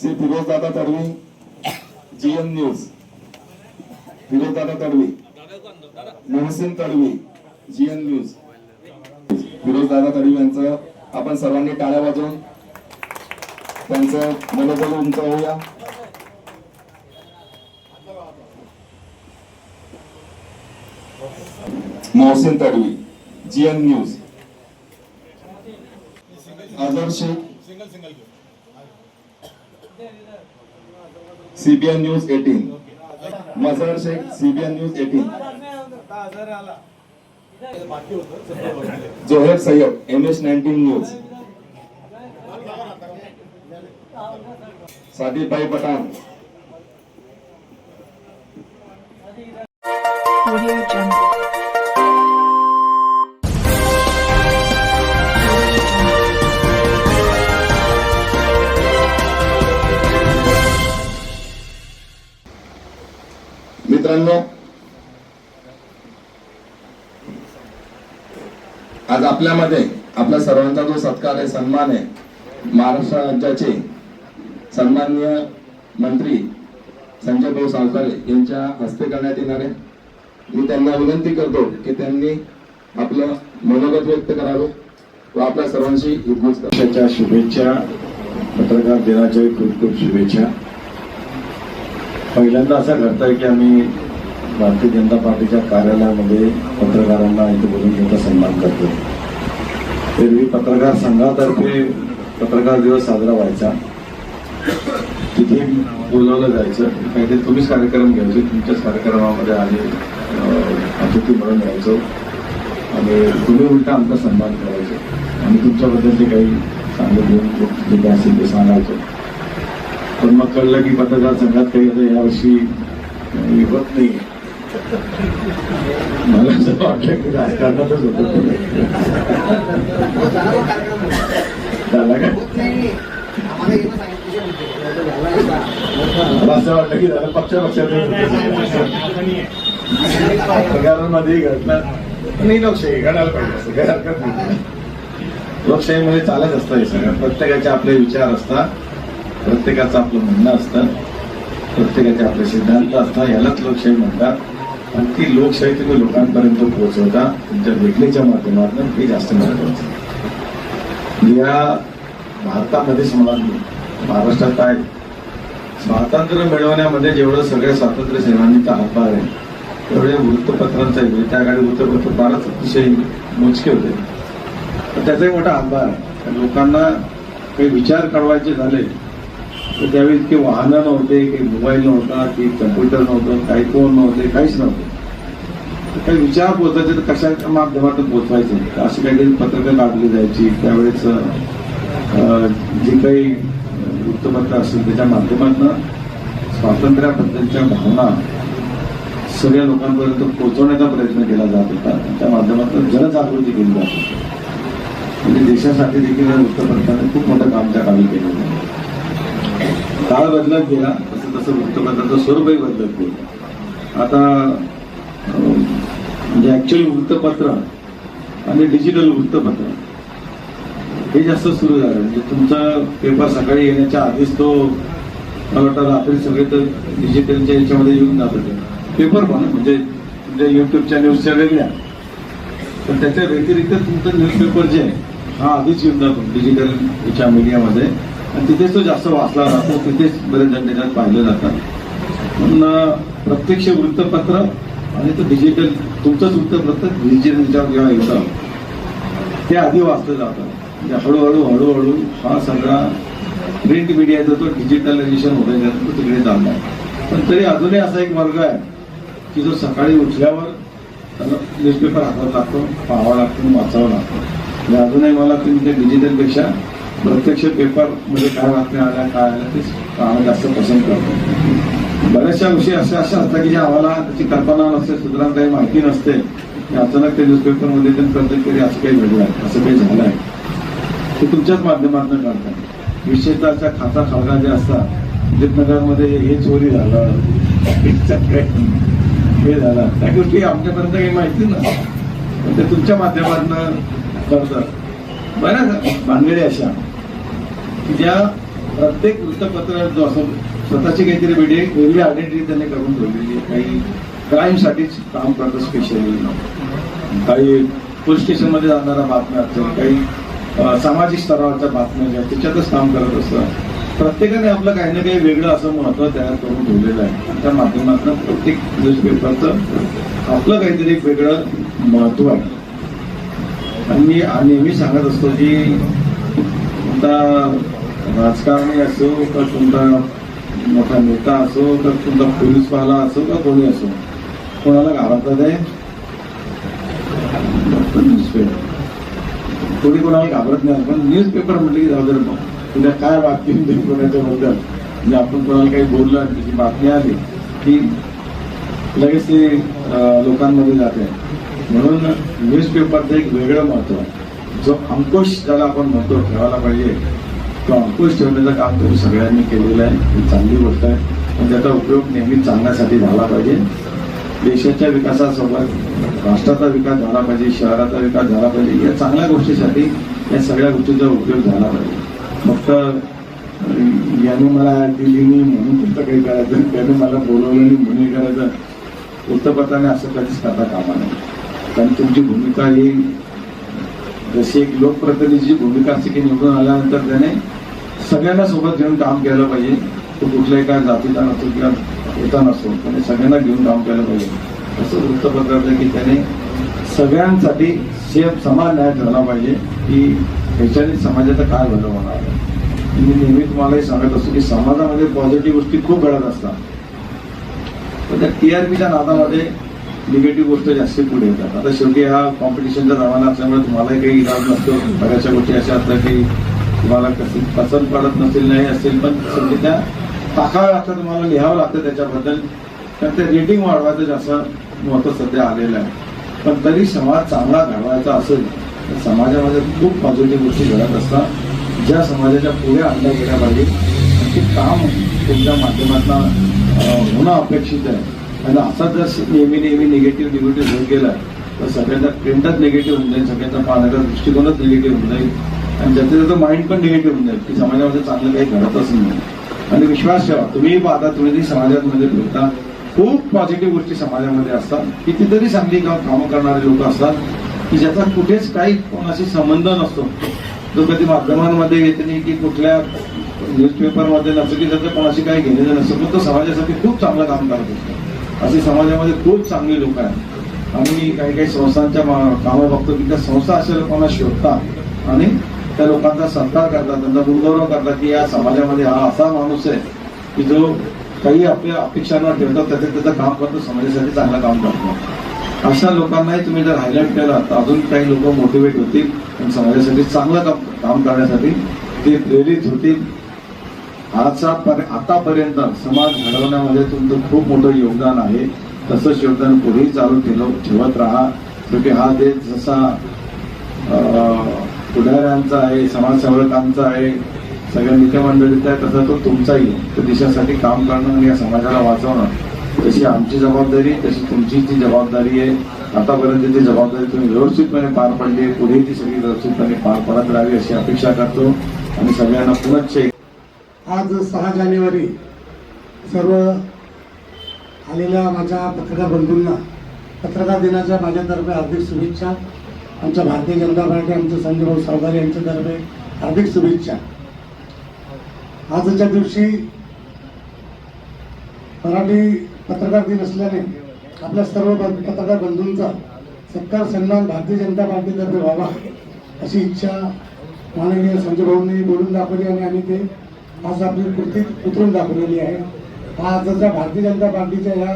श्री फिरोजदादा Tadvi, GN news, फिरोजदादा Tadvi, Mohsin Tadvi, GN news, फिरोजदादा तडवी यांचं आपण सर्वांनी टाळ्या वाजवून त्यांचं मनोबल उंचावूया. Mohsin Tadvi, GN news, Azhar Shaikh, CBN news 18, Mazhar Shaikh, CBN news 18, Zoheb Sayyed, MS-19 news, Sadiq भाई पठान, Audio Jungle. मित्रांनो, आज आपल्यामध्ये आपल्या सर्वांचा जो सत्कार आहे, सन्मान आहे, महाराष्ट्र राज्याचे सन्माननीय मंत्री संजय भाऊ सावकारे यांच्या हस्ते करण्यात येणार आहे. मी त्यांना विनंती करतो की त्यांनी आपलं मनोगत व्यक्त करावं व आपल्या सर्वांशी पक्षाच्या शुभेच्छा, पत्रकार दिनाच्या खूप खूप शुभेच्छा. पहिल्यांदा असं घडतंय की आम्ही भारतीय जनता पार्टीच्या कार्यालयामध्ये पत्रकारांना इथे बोलून त्यांचा सन्मान करतो. एरवी पत्रकार संघातर्फे पत्रकार दिवस साजरा व्हायचा, तिथे बोलवलं जायचं, काहीतरी तुम्हीच कार्यक्रम घ्यायचे, तुमच्याच कार्यक्रमामध्ये आले अतिथी म्हणून यायचो आणि तुम्ही उलटा आमचा सन्मान करायचो आणि तुमच्याबद्दल जे काही सांगून जे काही असेल ते सांगायचं. पण मग कळलं की पत्रकार संघात काही आता यावर्षी होत नाही. मला असं वाटलं की राजकारणातच होतं झाला का. मला असं वाटलं की झालं पक्षामध्ये पत्रकारांमध्ये घटना नाही. लोकशाही घडायला पाहिजे, असं काही हरकत नाही. लोकशाहीमध्ये चालत असतं हे सगळं. प्रत्येकाचे आपले विचार असतात, प्रत्येकाचं आपलं म्हणणं असतं, प्रत्येकाचे आपले सिद्धांत असतात. यालाच लोकशाही म्हणतात. आणि ती लोकशाही तुम्ही लोकांपर्यंत पोहोचवता तुमच्या लेखणीच्या माध्यमातून, हे जास्त महत्वाचं. या भारतामध्ये महाराष्ट्रात आहे, स्वातंत्र्य मिळवण्यामध्ये जेवढं सगळ्या स्वातंत्र्य सेनानीचा हातभार आहे तेवढे वृत्तपत्रांचा आहे. त्या काळी वृत्तपत्र फारच अतिशय मोजके होते, तर त्याचाही मोठा हातभार आहे. लोकांना काही विचार कळवायचे झाले तर त्यावेळी इतके वाहनं नव्हते, काही मोबाईल नव्हता, की कम्प्युटर नव्हतं, काही फोन नव्हते, काहीच नव्हतं. काही विचार पोहोचायचे तर कशाच्या माध्यमातून पोहोचवायचे, अशी काहीतरी पत्रकं काढली जायची. त्यावेळेस जी काही वृत्तपत्र असतील त्याच्या माध्यमातून स्वातंत्र्याबद्दलच्या भावना सगळ्या लोकांपर्यंत पोहोचवण्याचा प्रयत्न केला जात होता. त्या माध्यमातून जनजागृती केली जात होती. म्हणजे देशासाठी देखील वृत्तपत्राने खूप मोठं काम त्या काळी केलं. काळ बदलत गेला तसं तसं वृत्तपत्राचं स्वरूपही बदलत गेलं. आता म्हणजे ऍक्च्युअली वृत्तपत्र आणि डिजिटल वृत्तपत्र हे जास्त सुरू झालं. म्हणजे तुमचा पेपर सकाळी येण्याच्या आधीच तो मला वाटतं रात्री सगळे तर डिजिटलच्या याच्यामध्ये येऊन जात होते. पेपर पण म्हणजे तुमच्या युट्यूबच्या न्यूजच्या वेगळ्या, पण त्याच्या व्यतिरिक्त तुमचं न्यूजपेपर जे आहे हा आधीच येऊन जातो डिजिटल याच्या मीडियामध्ये आणि तिथेच तो जास्त वाचला जातो, तिथेच बरेच जण त्याच्यात पाहिलं जातात. पण प्रत्यक्ष वृत्तपत्र आणि तो डिजिटल तुमचंच वृत्तपत्र डिजिटलच्या जेव्हा येतं ते आधी वाचलं जातं. म्हणजे हळूहळू हा सगळा प्रिंट मीडियाचा तो डिजिटलायझेशन होतं तो तिकडे चालला. पण तरी अजूनही असा एक वर्ग आहे की जो सकाळी उठल्यावर त्याला न्यूजपेपर हातात लागतो, पाहावा लागतो, वाचावं लागतं. म्हणजे अजूनही मला तुमच्या डिजिटलपेक्षा प्रत्यक्ष पेपरमध्ये काय बातम्या आल्या, काय आल्या ते पाहायला जास्त पसंत करतो. बऱ्याचशा विषय असे असतात की जे आम्हाला त्याची कल्पना नसते, सूत्रांना काही माहिती नसते, अचानक ते न्यूजपेपरमध्ये प्रत्येक तरी असं काही वेगळं आहे, असं काही झालं आहे ते तुमच्याच माध्यमातून करतात. विशेषतः खाता खळगा जे असतात, उदितनगरमध्ये हे चोरी झालं, हे झालं, त्या गोष्टी आमच्यापर्यंत काही माहिती नसतात, ते तुमच्या माध्यमातून करतात. बऱ्याच भानगडी अशा की ज्या प्रत्येक वृत्तपत्र जो असं स्वतःची काहीतरी वेगळी आयडेंटिटी त्यांनी करून ठेवलेली आहे. काही क्राईमसाठीच काम करतं स्पेशली, काही पोलीस स्टेशनमध्ये जाणाऱ्या बातम्या असतील, काही सामाजिक स्तरावरच्या बातम्या ज्या त्याच्यातच काम करत असतं. प्रत्येकाने आपलं काही ना काही वेगळं असं महत्त्व तयार करून ठेवलेलं आहे. आणि त्या माध्यमातून प्रत्येक न्यूजपेपरचं आपलं काहीतरी एक वेगळं महत्त्व आहे. आणि मी नेहमी सांगत असतो की कोणता राजकारणी असो का कोणता मोठा नेता असो का कोणता पोलीसवाला असो का कोणी असो, कोणाला घाबरतात आहे न्यूजपेपर. कोणी कोणाला घाबरत नाही. पण न्यूजपेपर म्हटलं की जाऊ दे मग तुला काय बातमी देईल कोणाच्या बद्दल, म्हणजे आपण कोणाला काही बोललं आणि त्याची बातमी आली की लगेच ते लोकांमध्ये जाते. म्हणून न्यूजपेपरचं एक वेगळं महत्त्व आहे. जो अंकुश ज्याला आपण म्हणतो ठेवायला पाहिजे, तो अंकुश ठेवण्याचं काम तुम्ही सगळ्यांनी केलेलं आहे. ही चांगली गोष्ट आहे. पण त्याचा उपयोग नेहमी चांगल्यासाठी झाला पाहिजे. देशाच्या विकासासोबत राष्ट्राचा विकास झाला पाहिजे, शहराचा विकास झाला पाहिजे. या चांगल्या गोष्टीसाठी या सगळ्या गोष्टीचा उपयोग झाला पाहिजे. फक्त याने मला दिली नाही म्हणून तुमचं काही करायचं, त्याने मला बोलवलं नाही म्हणून करायचं, वृत्तपत्राने असं कधीच करता कामा नाही. कारण तुमची भूमिका ही जशी एक लोकप्रतिनिधीची भूमिका असते की निवडून आल्यानंतर त्याने सगळ्यांना सोबत घेऊन काम केलं पाहिजे. तो कुठल्याही काय जातीचा नसतो किंवा होता नसतो, त्याने सगळ्यांना घेऊन काम केलं पाहिजे. असं वृत्तपत्राचं की त्याने सगळ्यांसाठी समान न्याय ठरला पाहिजे की ह्याच्याने समाजाचं काय भलं होणार आहे. मी नेहमी तुम्हालाही सांगत असतो की समाजामध्ये पॉझिटिव्ह गोष्टी खूप घडत असतात, पण त्या TRPच्या नादामध्ये निगेटिव्ह गोष्ट जास्त पुढे येतात. आता शेवटी हा कॉम्पिटिशनचा जमाना असल्यामुळे तुम्हालाही काही इलाज नसतो. बऱ्याचशा गोष्टी अशा असतात की तुम्हाला कशी पसंत पडत नसेल, नाही असेल, पण शेवटी त्या टाकावं लागतं, तुम्हाला लिहावं लागतं त्याच्याबद्दल. कारण ते रेटिंग वाढवायचं जास्त महत्त्व सध्या आलेलं आहे. पण तरी समाज चांगला घडवायचा असेल तर समाजामध्ये खूप पॉझिटिव्ह गोष्टी घडत असतात ज्या समाजाच्या पुढे आणल्या गेल्या पाहिजे. ते काम तुमच्या माध्यमातून होणं अपेक्षित आहे. आणि असा जर नेहमी निगेटिव्ह होत गेला तर सगळ्यांचा प्रिंटच निगेटिव्ह होऊन जाईल, सगळ्यांचा पाहण्याचा दृष्टिकोनच निगेटिव्ह होऊन जाईल आणि त्याचं माइंड पण निगेटिव्ह होऊन जाईल की समाजामध्ये चांगलं काही घडतच नाही. आणि विश्वास ठेवा, तुम्ही पाहता, तुम्ही समाजामध्ये फिरता, खूप पॉझिटिव्ह गोष्टी समाजामध्ये असतात. कितीतरी चांगली कामं करणारे लोक असतात की ज्याचा कुठेच काही कोणाशी संबंध नसतो, जो कधी माध्यमांमध्ये येत नाही की कुठल्या न्यूजपेपरमध्ये नसतो की त्याचं कोणाशी काही घेणं नसतं, पण तो समाजासाठी खूप चांगलं काम करत असतो. असे समाजामध्ये खूप चांगली लोक आहेत. आम्ही काही संस्थांच्या कामं बघतो की त्या संस्था अशा लोकांना शोधतात आणि त्या लोकांचा सत्कार करतात, त्यांचा गुणगौरव करतात की या समाजामध्ये हा असा माणूस आहे की जो काही आपल्या अपेक्षांना ठेवतात, त्याचं काम करतो, समाजासाठी चांगलं काम करतो. अशा लोकांनाही तुम्ही जर हायलाईट केलं तर अजून काही लोक मोटिवेट होतील आणि समाजासाठी चांगलं काम करण्यासाठी ते प्रेरित होतील. आतापर्यंत समाज घडवण्यामध्ये तुमचं खूप मोठं योगदान आहे. तसंच योगदान पुढेही चालू ठेवत राहा. शेवटी हा देश जसा पुढाऱ्यांचा आहे, समाजसेवकांचा आहे, सगळ्या मित्रमंडळीचा आहे, तसा तो तुमचाही आहे. तर देशासाठी काम करणं आणि या समाजाला वाचवणं तशी आमची जबाबदारी, तशी तुमची ती जबाबदारी आहे. आतापर्यंत ती जबाबदारी तुम्ही व्यवस्थितपणे पार पडली, पुढे ती सगळी व्यवस्थितपणे पार पडत राहावी अशी अपेक्षा करतो. आणि सगळ्यांना पुनश्च आज 6 जानेवारी सर्व आलेल्या माझ्या पत्रकार बंधूंना पत्रकार दिनाच्या माझ्यातर्फे हार्दिक शुभेच्छा. आमच्या भारतीय जनता पार्टी, आमचे संजय भाऊ सावकारे यांच्यातर्फे हार्दिक शुभेच्छा. आजच्या दिवशी मराठी पत्रकार दिन असल्याने आपल्या सर्व पत्रकार बंधूंचा सत्कार सन्मान भारतीय जनता पार्टीतर्फे व्हावा अशी इच्छा माननीय संजय भाऊंनी बोलून दाखवली आणि आम्ही ते आज आपली कृतीत उतरून दाखवलेली आहे. आजच्या भारतीय जनता पार्टीच्या या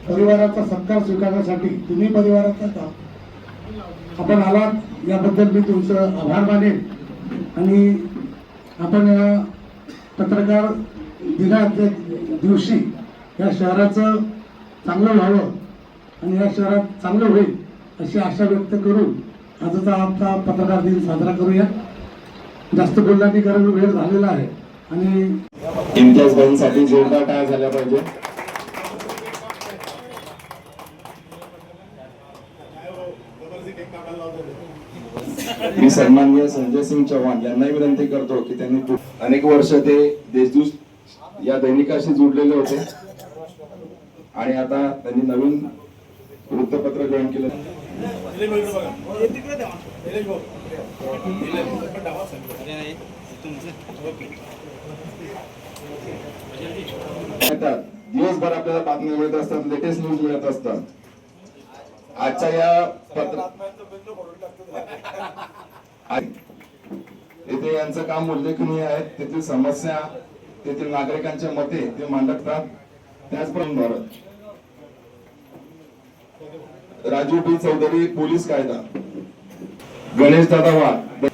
परिवाराचा सत्कार स्वीकारण्यासाठी तुम्ही परिवाराचा आपण आलात याबद्दल मी तुमचं आभार मानेन. आणि आपण या पत्रकार दिनाच्या दिवशी या शहराचं चांगलं व्हावं आणि या शहरात चांगलं होईल अशी आशा व्यक्त करून आजचा आपला पत्रकार दिन साजरा करूया. जास्त बोलण्याची गरज वेळ झालेला आहे आणि इम्तियाज भाईंसाठी जोरदार टाळ्या झाल्या पाहिजे. मी सन्माननीय संजय सिंग चौहान यांनाही विनंती करतो की त्यांनी अनेक वर्ष ते देशदूत या दैनिकाशी जोडलेले होते आणि आता त्यांनी नवीन वृत्तपत्र जॉईन केलं. दिवसभर आपल्याला बातम्या मिळत असतात, लेटेस्ट न्यूज मिळत असतात. आजच्या या येथे यांचं काम उल्लेखनीय आहे. तेथील समस्या, तेथील नागरिकांच्या मते ते मांडतात. त्याचप्रमाणे भारत राजू बी चौधरी पोलीस कायदा, गणेश दादा वाघ.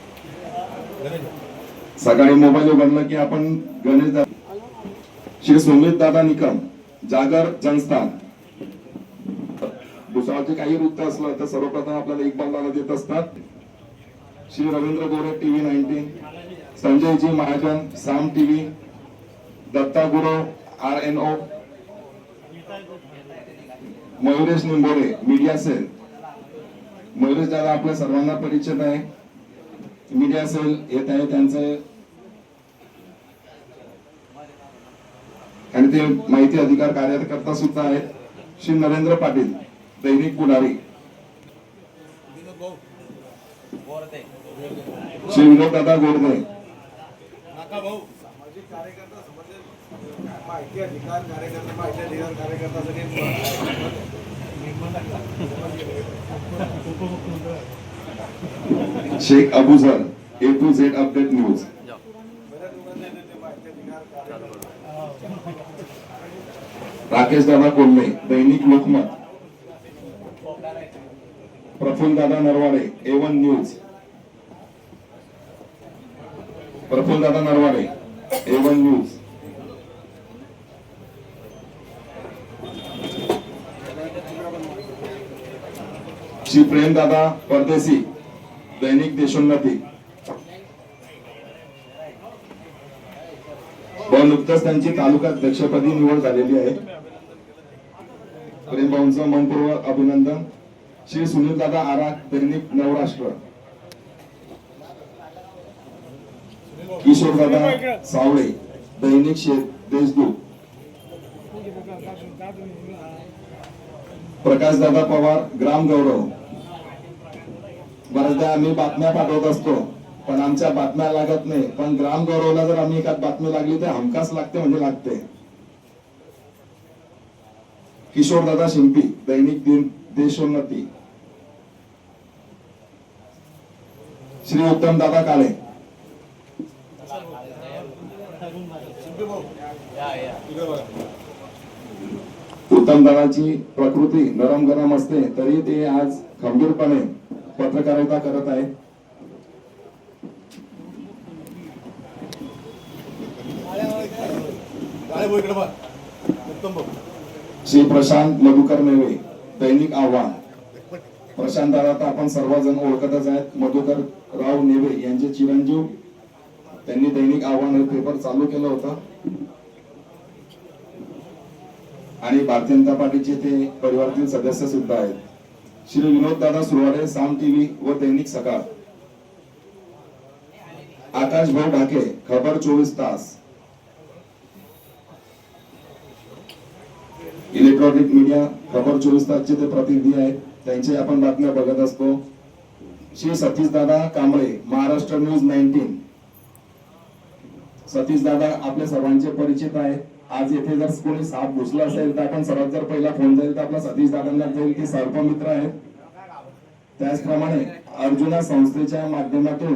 सकाळी मोबाईल उघडलं की आपण गणेश दादा, श्री सुमित दादा निकम जागर जनस्थान. दुसऱ्याचे काही वृत्त असलं तर सर्वप्रथम आपल्याला इक्बाल दादा देत असतात. श्री रवींद्र गोरे टीव्ही 19, संजयजी Mahajan Saam TV, Datta Gurav RNO, Mayuresh Nimbore media cell. Mayuresh दादा आपल्या सर्वांना परिचित आहे. मीडिया सेल येत आहे त्यांचे आणि ते माहिती अधिकार कार्यकर्ता सुद्धा आहेत. श्री नरेंद्र पाटील दैनिक पुढारी, श्री विनोद दादा Godde, Shaikh Abuzar A to Z update news, Rakesh दादा कोल्हे दैनिक लोकमत, प्रफुल्ल दादा नरवाडे A1 न्यूज, प्रफुल्ल दादा नरवाडे A1 न्यूज, श्री प्रेम दादा परदेशी दैनिक देशोन्नती. नुकतंच त्यांची तालुका अध्यक्षपदी निवड झालेली आहे. प्रेम भाऊंचं मनपूर्वक अभिनंदन. श्री सुनील दादा आराख दैनिक नवराष्ट्र, किशोर दादा सावळे दैनिक देशदूत, प्रकाश दादा पवार ग्राम गौरव. बऱ्याचदा आम्ही बातम्या पाठवत असतो पण आमच्या बातम्या लागत नाही, पण ग्राम गौरवला जर आम्ही एखाद बातमी लागली तर हमखास लागते म्हणजे लागते. किशोर दादा शिंपी दैनिक देशोन्नती, श्री उत्तम दादा काळे, उत्तम दादाची प्रकृती नरम गरम असते तरी ते आज खंबीरपणे पत्रकारिता करत आहेत. श्री प्रशांत मधुकर नेवे दैनिक आव्हान. प्रशांत दादा तर आपण सर्वजण ओळखतच आहेत. मधुकर राव नेवे यांचे चिरंजीव, त्यांनी दैनिक आव्हान हे पेपर चालू केलं होतं आणि भारतीय जनता पार्टीचे ते परिवारातील सदस्य सुद्धा आहेत. श्री विनोद दादा सुरवाडे साम टीव्ही व दैनिक सकाळ, आकाश भाऊ ढाके खबर 24 तास, इलेक्ट्रॉनिक मीडिया खबर 24 तासचे ते प्रतिनिधी आहेत. त्यांचे आपण बातम्या बघत असतो. श्री सतीश दादा कांबळे महाराष्ट्र न्यूज 19. सतीश दादा आपल्या सर्वांचे परिचित आहेत. आज येथे जर कोणी साप घुसला असेल तर आपण सर्वात जर पहिला फोन जाईल तर आपला सतीश दादांना जाईल की सर्पमित्र आहेत. त्याचप्रमाणे अर्जुना संस्थेच्या माध्यमातून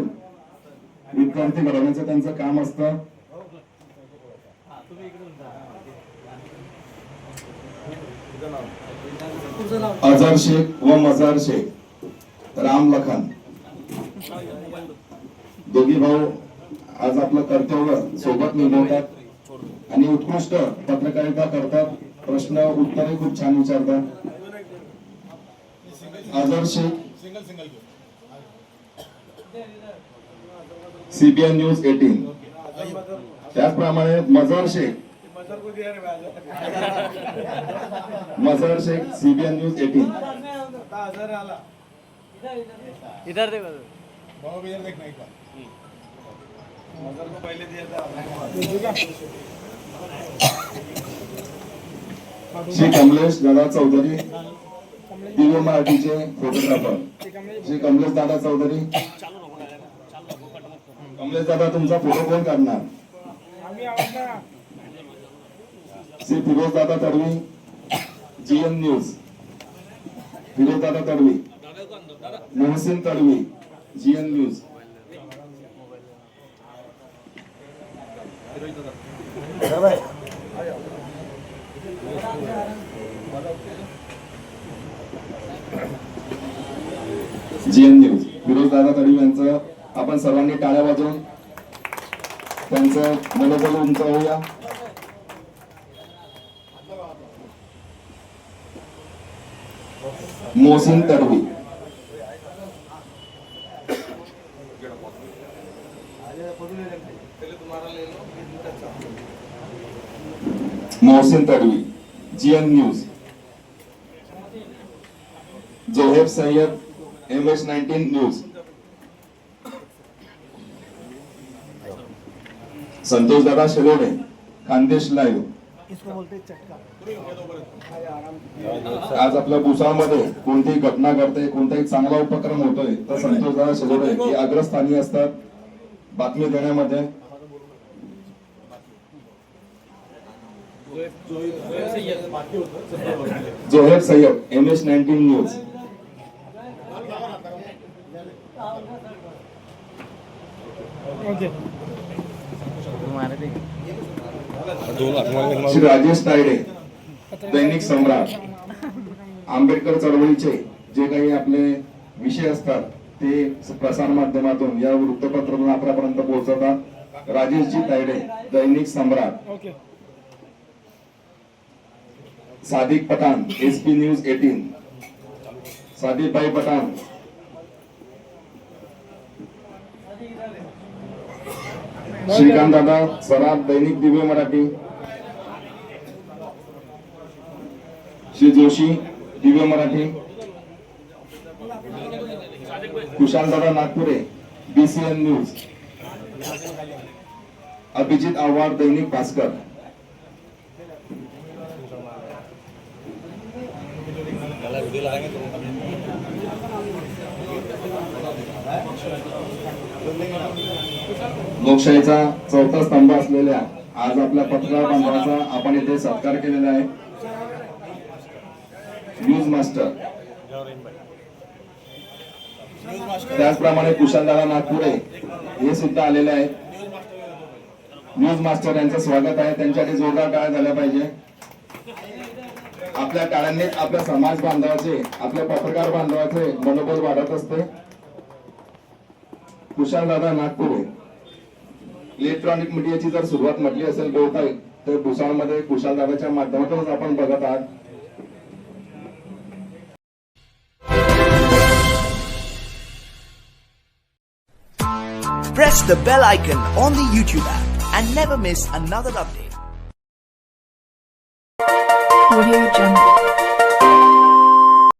विद्यार्थी घडवण्याचं त्यांचं काम असतं. अजहर शेख व मजार शेख राम लखन दोघी भाऊ आज आपलं कर्तव्य सोबत निभवतात आणि उत्कृष्ट पत्रकारिता करतात. प्रश्न उत्तरे खूप छान विचारतात. Azhar Shaikh CBN news 18. त्याचप्रमाणे मजार शेख CBN न्यूज 18. इधर देखो श्री कमलेश दादा चौधरी दिव्य मराठीचे फोटोग्राफर श्री कमलेश दादा चौधरी. कमलेश दादा तुमचा फोटो कोण काढणार? श्री फिरोज दादा तडवी GN न्यूज. फिरोज दादा Tadvi. Mohsin Tadvi GN news. GN news. Firoz दादा तडवी यांचं आपण सर्वांनी टाळ्या वाजवून त्यांचं मनोबल उंचावूया. Mohsin Tadvi. Mohsin Tadvi GN news. Zoheb Sayyed MS-19 news. Santosh दादा शिरोडे खानदेश लाईव्ह. आज आपल्या भुसावळमध्ये कोणतीही घटना घडते, कोणताही चांगला उपक्रम होतोय तर संतोष दादा शिरोडे हे अग्रस्थानी असतात बातमी देण्यामध्ये. Zoheb Sayyed MS-19 news. श्री राजेश तायडे दैनिक सम्राट. आंबेडकर चळवळीचे जे काही आपले विषय असतात ते प्रसार माध्यमातून या वृत्तपत्रातून आपल्यापर्यंत पोहोचवतात. राजेशजी तायडे दैनिक सम्राट. Sadiq Pathan SP news 18. सादिक भाई पठाण. श्रीकांत दादा सराफ दैनिक दिव्य मराठी. श्री जोशी दिव्य मराठी. कुशाल दादा नागपुरे BCN न्यूज. अभिजित आव्हाड दैनिक भास्कर. लोकशाहीचा चौथा स्तंभ असलेल्या आज आपल्या पत्रकार बांधवाचा आपण इथे सत्कार केलेला आहे. News master. त्याचप्रमाणे कुशालदादा नागपुरे हे सुद्धा आलेले आहेत. न्यूज मास्टर यांचं स्वागत आहे. त्यांच्यासाठी जोरदार टाळ्या झाल्या पाहिजे. आपल्या टाळ्यांनी आपल्या समाज बांधवाचे आपल्या पत्रकार बांधवाचे मनोबल वाढत असते. कुशालदादा नागपुरे. इलेक्ट्रॉनिक मीडियाची जर सुरुवात म्हटली असेल बहुतांश तर भुसावळमध्ये कुशालदादाच्या माध्यमातूनच आपण बघत आहात. Press the bell icon on the YouTube app and never miss another update. Audio Jungle.